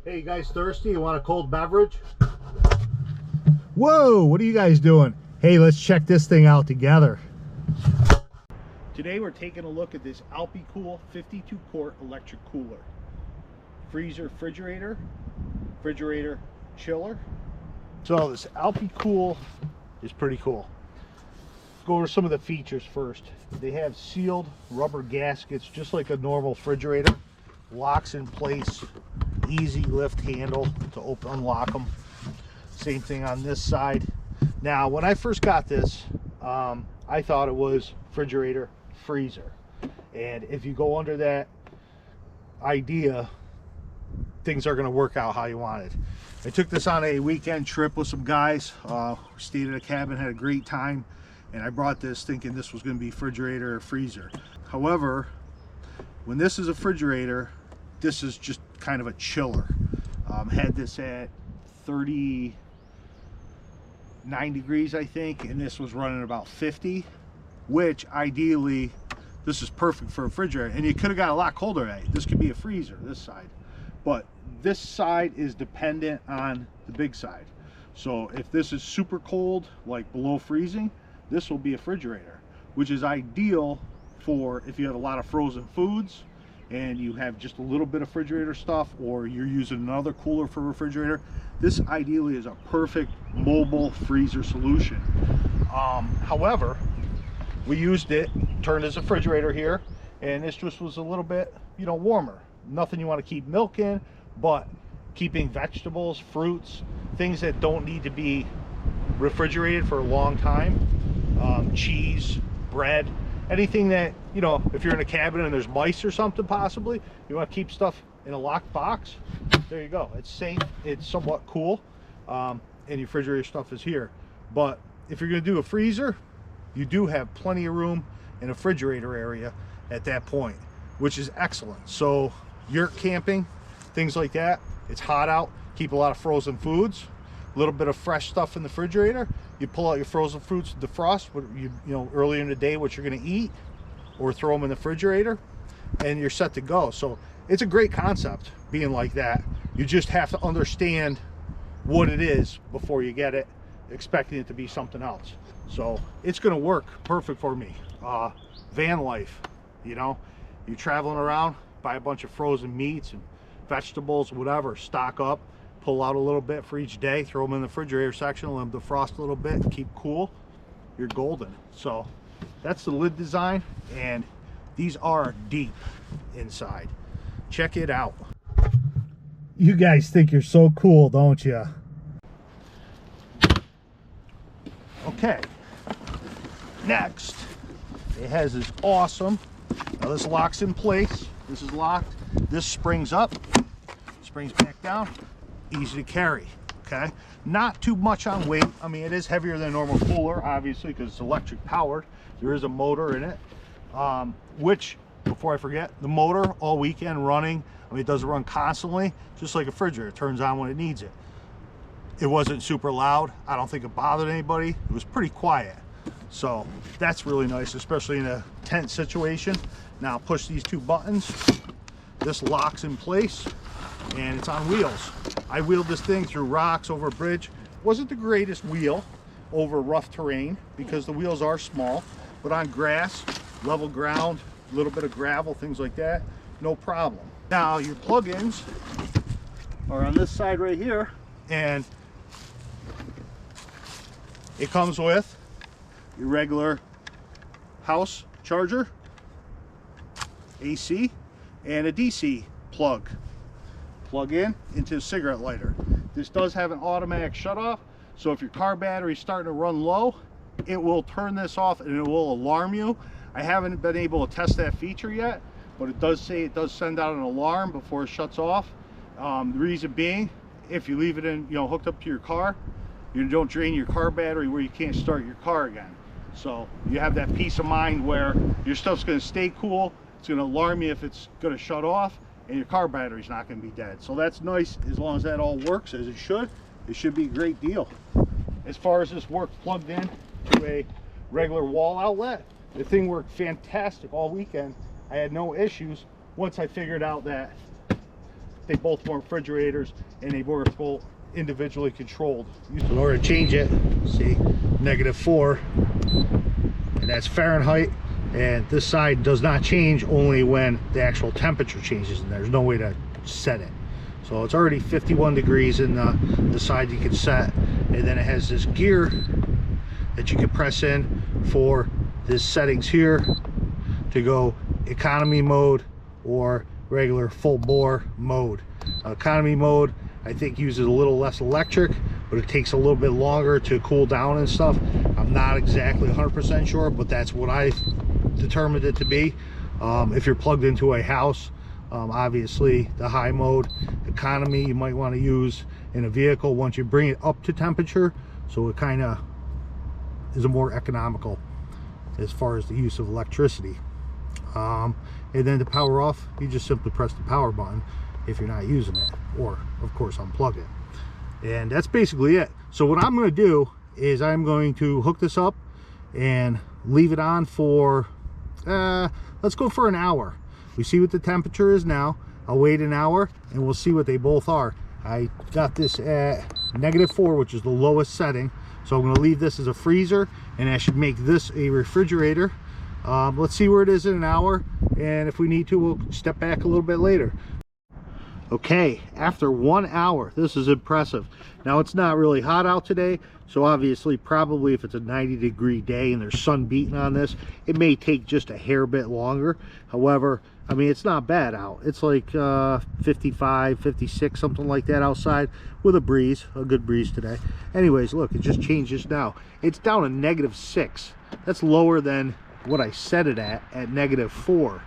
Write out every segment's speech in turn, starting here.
Hey, you guys thirsty? You want a cold beverage? Whoa, what are you guys doing? Hey, let's check this thing out together. Today we're taking a look at this Alpicool 52 quart electric cooler. Freezer, refrigerator, chiller. So this Alpicool is pretty cool. Let's go over some of the features first. They have sealed rubber gaskets just like a normal refrigerator. Locks in place, easy lift handle to open, unlock them. Same thing on this side. Now, when I first got this, I thought it was refrigerator, freezer. And if you go under that idea, things are going to work out how you want it. I took this on a weekend trip with some guys. Stayed at a cabin, had a great time, and I brought this thinking this was going to be refrigerator or freezer. However, when this is a refrigerator, this is just kind of a chiller. Had this at 39 degrees, I think, and this was running about 50, which ideally this is perfect for a refrigerator. And you could have got a lot colder at it. This could be a freezer, this side, but this side is dependent on the big side. So if this is super cold, like below freezing, this will be a refrigerator, which is ideal for if you have a lot of frozen foods and you have just a little bit of refrigerator stuff, or you're using another cooler for refrigerator. This ideally is a perfect mobile freezer solution. However, we used it, turned as a refrigerator here, and this just was a little bit, warmer. Nothing you want to keep milk in, but keeping vegetables, fruits, things that don't need to be refrigerated for a long time, cheese, bread, anything that, if you're in a cabin and there's mice or something, possibly you want to keep stuff in a locked box, there you go. It's safe, it's somewhat cool, and your refrigerator stuff is here. But if you're going to do a freezer, you do have plenty of room in a refrigerator area at that point, which is excellent. So yurt camping, things like that, it's hot out, keep a lot of frozen foods, a little bit of fresh stuff in the refrigerator. You pull out your frozen fruits, defrost, early in the day what you're going to eat, or throw them in the refrigerator, and you're set to go. So it's a great concept being like that. You just have to understand what it is before you get it, expecting it to be something else. So it's going to work perfect for me. Van life, you're traveling around, buy a bunch of frozen meats and vegetables, whatever, stock up, pull out a little bit for each day, throw them in the refrigerator section, let them defrost a little bit, keep cool, you're golden. So that's the lid design, and these are deep inside. Check it out. You guys think you're so cool, don't you? Okay, next it has this awesome, now this locks in place, this is locked, this springs up, springs back down, easy to carry. Okay, not too much on weight. I mean, it is heavier than a normal cooler, obviously, because it's electric powered. There is a motor in it, which, before I forget, the motor all weekend running. I mean, it doesn't run constantly, just like a refrigerator. It turns on when it needs it. It wasn't super loud. I don't think it bothered anybody. It was pretty quiet. So that's really nice, especially in a tent situation. Now push these two buttons. This locks in place, and it's on wheels. I wheeled this thing through rocks, over a bridge. Wasn't the greatest wheel over rough terrain because the wheels are small, but on grass, level ground, a little bit of gravel, things like that, no problem. Now your plug-ins are on this side right here, and it comes with your regular house charger, AC, and a DC plug in into a cigarette lighter. This does have an automatic shut-off, so if your car battery is starting to run low, it will turn this off and it will alarm you. I haven't been able to test that feature yet, but it does say it does send out an alarm before it shuts off. The reason being, if you leave it in, hooked up to your car, you don't drain your car battery where you can't start your car again. So you have that peace of mind where your stuff's going to stay cool. It's going to alarm you if it's going to shut off, and your car battery's not going to be dead. So that's nice. As long as that all works as it should be a great deal. As far as this works plugged in to a regular wall outlet, the thing worked fantastic all weekend. I had no issues once I figured out that they both weren't refrigerators and they were both individually controlled. In order to change it, see, -4, and that's Fahrenheit, and this side does not change, only when the actual temperature changes, and there's no way to set it. So it's already 51 degrees in the side you can set, and then it has this gear that you can press in for this settings here to go economy mode or regular full bore mode. Economy mode I think uses a little less electric, but it takes a little bit longer to cool down and stuff. I'm not exactly 100% sure, but that's what I determined it to be. If you're plugged into a house, obviously the high mode. Economy you might want to use in a vehicle once you bring it up to temperature, so it kind of is more economical as far as the use of electricity. And then to power off, you just simply press the power button if you're not using it, or of course unplug it, and that's basically it. So what I'm going to do is I'm going to hook this up and leave it on for let's go for an hour. We see what the temperature is now. I'll wait an hour and we'll see what they both are. I got this at -4, which is the lowest setting, so I'm going to leave this as a freezer, and I should make this a refrigerator. Let's see where it is in an hour, and if we need to, we'll step back a little bit later. Okay, after 1 hour, this is impressive. Now it's not really hot out today, so obviously probably if it's a 90-degree day and there's sun beating on this, it may take just a hair bit longer. However, I mean, it's not bad out. It's like 55, 56, something like that outside, with a breeze, a good breeze today. Anyways, look, it just changes now. It's down to -6. That's lower than what I set it at -4.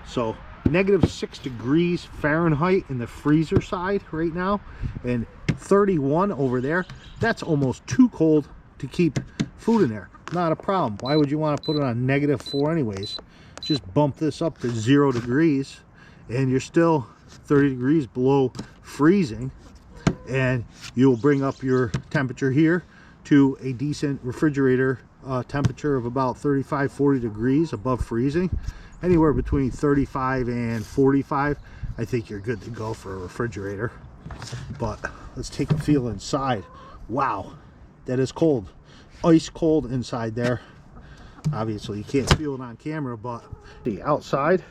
So -6 degrees Fahrenheit in the freezer side right now, and 31 over there. That's almost too cold to keep food in there. Not a problem. Why would you want to put it on -4 anyways? Just bump this up to 0 degrees and you're still 30 degrees below freezing, and you'll bring up your temperature here to a decent refrigerator temperature of about 35-40 degrees above freezing. Anywhere between 35 and 45, I think you're good to go for a refrigerator. But let's take a feel inside. Wow, that is cold. Ice cold inside there. Obviously you can't feel it on camera, but the outside,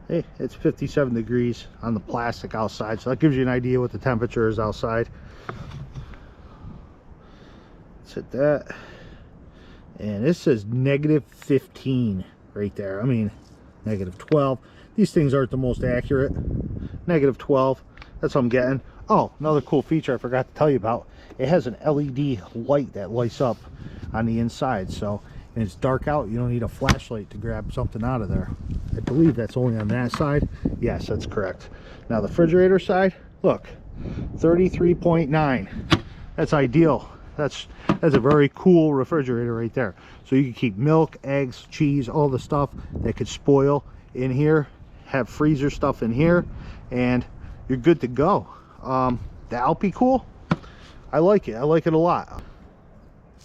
hey, it's 57 degrees on the plastic outside, so that gives you an idea what the temperature is outside. Let's hit that, and this says -15 right there. I mean, -12. These things aren't the most accurate. -12, that's what I'm getting. Oh, another cool feature I forgot to tell you about. It has an LED light that lights up on the inside, so when it's dark out, you don't need a flashlight to grab something out of there. I believe that's only on that side. Yes, that's correct. Now the refrigerator side, look, 33.9. That's ideal. That's a very cool refrigerator right there. So you can keep milk, eggs, cheese, all the stuff that could spoil in here, have freezer stuff in here, and you're good to go. The Alpicool, I like it. I like it a lot.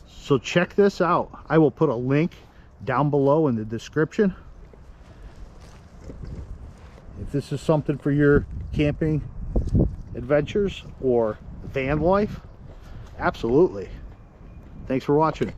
So check this out. I will put a link down below in the description. If this is something for your camping adventures or van life, absolutely. Thanks for watching.